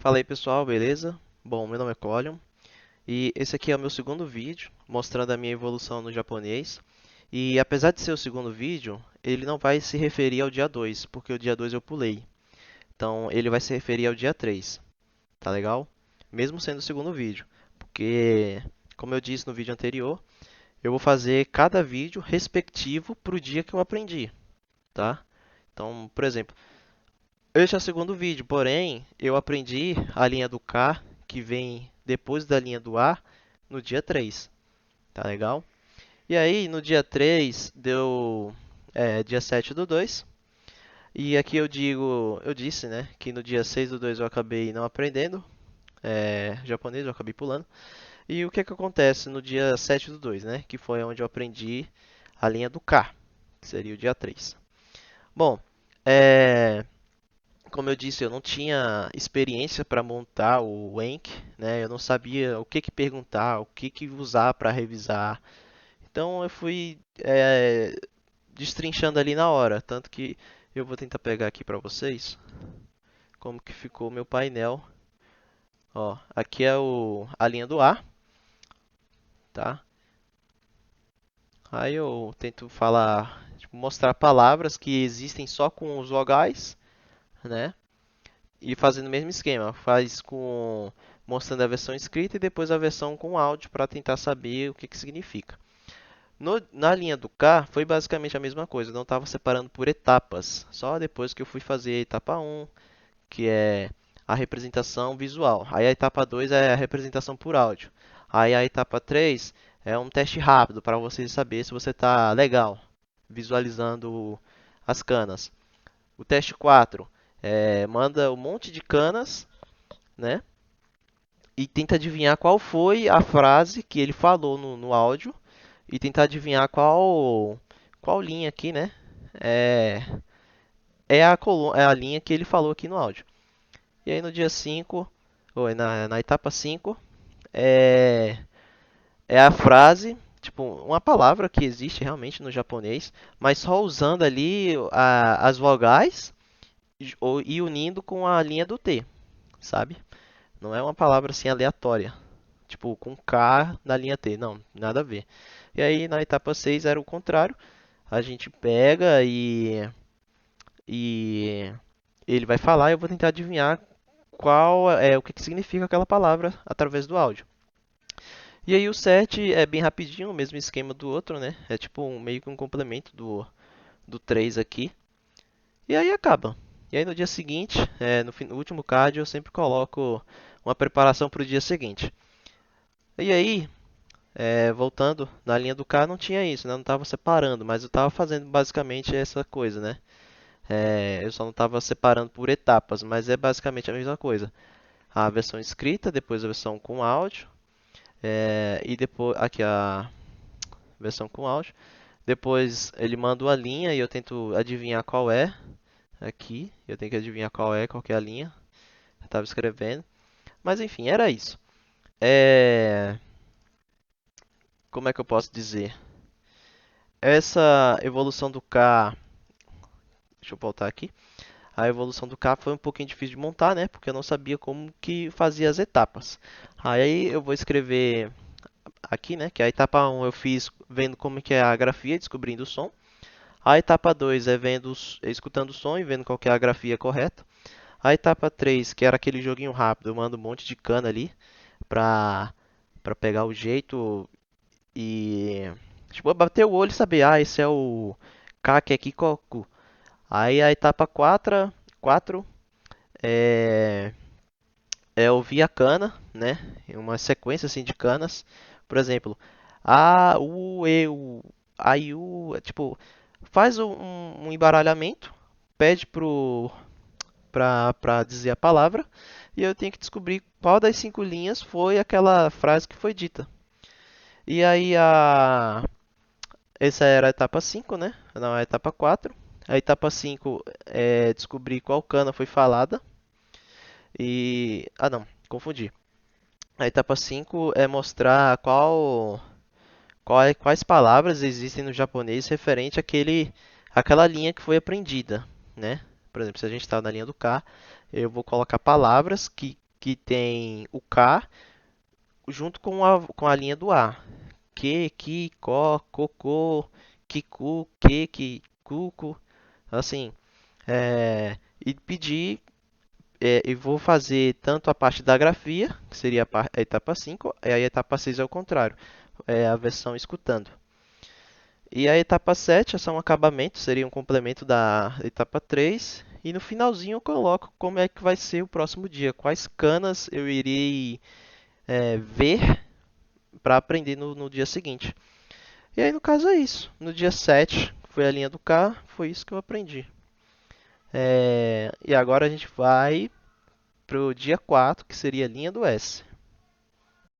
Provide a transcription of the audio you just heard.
Fala aí pessoal, beleza? Bom, meu nome é Colion e esse aqui é o meu segundo vídeo mostrando a minha evolução no japonês. E apesar de ser o segundo vídeo, ele não vai se referir ao dia 2, porque o dia 2 eu pulei. Então ele vai se referir ao dia 3, tá legal? Mesmo sendo o segundo vídeo, porque como eu disse no vídeo anterior, eu vou fazer cada vídeo respectivo para o dia que eu aprendi, tá? Então, por exemplo, este é o segundo vídeo, porém, eu aprendi a linha do K, que vem depois da linha do A, no dia 3. Tá legal? E aí, no dia 3 deu dia 7 do 2. E aqui eu disse, né, que no dia 6 do 2 eu acabei não aprendendo japonês, eu acabei pulando. E o que que acontece no dia 7 do 2, né, que foi onde eu aprendi a linha do K, que seria o dia 3. Bom, é, como eu disse, eu não tinha experiência para montar o Enk, né? Eu não sabia o que que perguntar, o que que usar para revisar. Então eu fui destrinchando ali na hora, tanto que eu vou tentar pegar aqui para vocês como que ficou o meu painel. Ó, aqui é a linha do A, tá? Aí eu tento falar, tipo, mostrar palavras que existem só com os vogais, né? E fazendo o mesmo esquema, faz com mostrando a versão escrita e depois a versão com áudio para tentar saber o que que significa. Na linha do K foi basicamente a mesma coisa, eu não estava separando por etapas, só depois que eu fui fazer a etapa 1, que é a representação visual. Aí a etapa 2 é a representação por áudio. Aí a etapa 3 é um teste rápido para você saber se você está legal visualizando as canas. O teste 4 manda um monte de canas, né? E tenta adivinhar qual foi a frase que ele falou no áudio e tentar adivinhar qual linha aqui, né? É, é a linha que ele falou aqui no áudio. E aí no dia 5 ou na etapa 5 é, é a frase, tipo, uma palavra que existe realmente no japonês, mas só usando ali as vogais e unindo com a linha do T, sabe? Não é uma palavra assim aleatória, tipo com K na linha T, não, nada a ver. E aí na etapa 6 era o contrário, a gente pega e ele vai falar e eu vou tentar adivinhar qual é o que que significa aquela palavra através do áudio. E aí o 7 é bem rapidinho, o mesmo esquema do outro, né? É tipo meio que um complemento do 3 aqui. E aí acaba. E aí no dia seguinte, no último card, eu sempre coloco uma preparação para o dia seguinte. E aí, voltando na linha do K, não tinha isso, né? Eu não estava separando, mas eu estava fazendo basicamente essa coisa, né? Eu só não estava separando por etapas, mas é basicamente a mesma coisa. A versão escrita, depois a versão com áudio, e depois aqui a versão com áudio. Depois ele manda uma linha e eu tento adivinhar qual é. Aqui, eu tenho que adivinhar qual que é a linha. Eu estava escrevendo. Mas enfim, era isso. É... Como é que eu posso dizer? Essa evolução do K. Deixa eu voltar aqui. A evolução do K foi um pouquinho difícil de montar, né? Porque eu não sabia como que fazia as etapas. Aí eu vou escrever aqui, né? Que a etapa 1 eu fiz vendo como que é a grafia, descobrindo o som. A etapa 2 é escutando o som e vendo qual que é a grafia correta. A etapa 3, que era aquele joguinho rápido, eu mando um monte de cana ali pra, pra pegar o jeito e tipo, bater o olho e saber, esse é o Kakekikoku. Aí a etapa 4 é, é ouvir a cana, né? Uma sequência assim de canas. Por exemplo, A, U, E, U, A, I, U, tipo, faz um embaralhamento, pede pra dizer a palavra e eu tenho que descobrir qual das 5 linhas foi aquela frase que foi dita. E aí essa era a etapa 5, né? Não, a etapa 4. A etapa 5 é descobrir qual cana foi falada. Não, confundi. A etapa 5 é mostrar quais palavras existem no japonês referente àquela linha que foi aprendida, né? Por exemplo, se a gente está na linha do K, eu vou colocar palavras que tem o K junto com a linha do A. Que, ki, ko, cocô, kiku, que, cuco, assim, e pedir, e vou fazer tanto a parte da grafia, que seria a etapa 5, e a etapa 6 é o contrário, é a versão escutando. E a etapa 7 é só um acabamento, seria um complemento da etapa 3. E no finalzinho eu coloco como é que vai ser o próximo dia, quais canas eu irei ver para aprender no dia seguinte. E aí no caso é isso. No dia 7 foi a linha do K, foi isso que eu aprendi. E agora a gente vai pro dia 4, que seria a linha do S.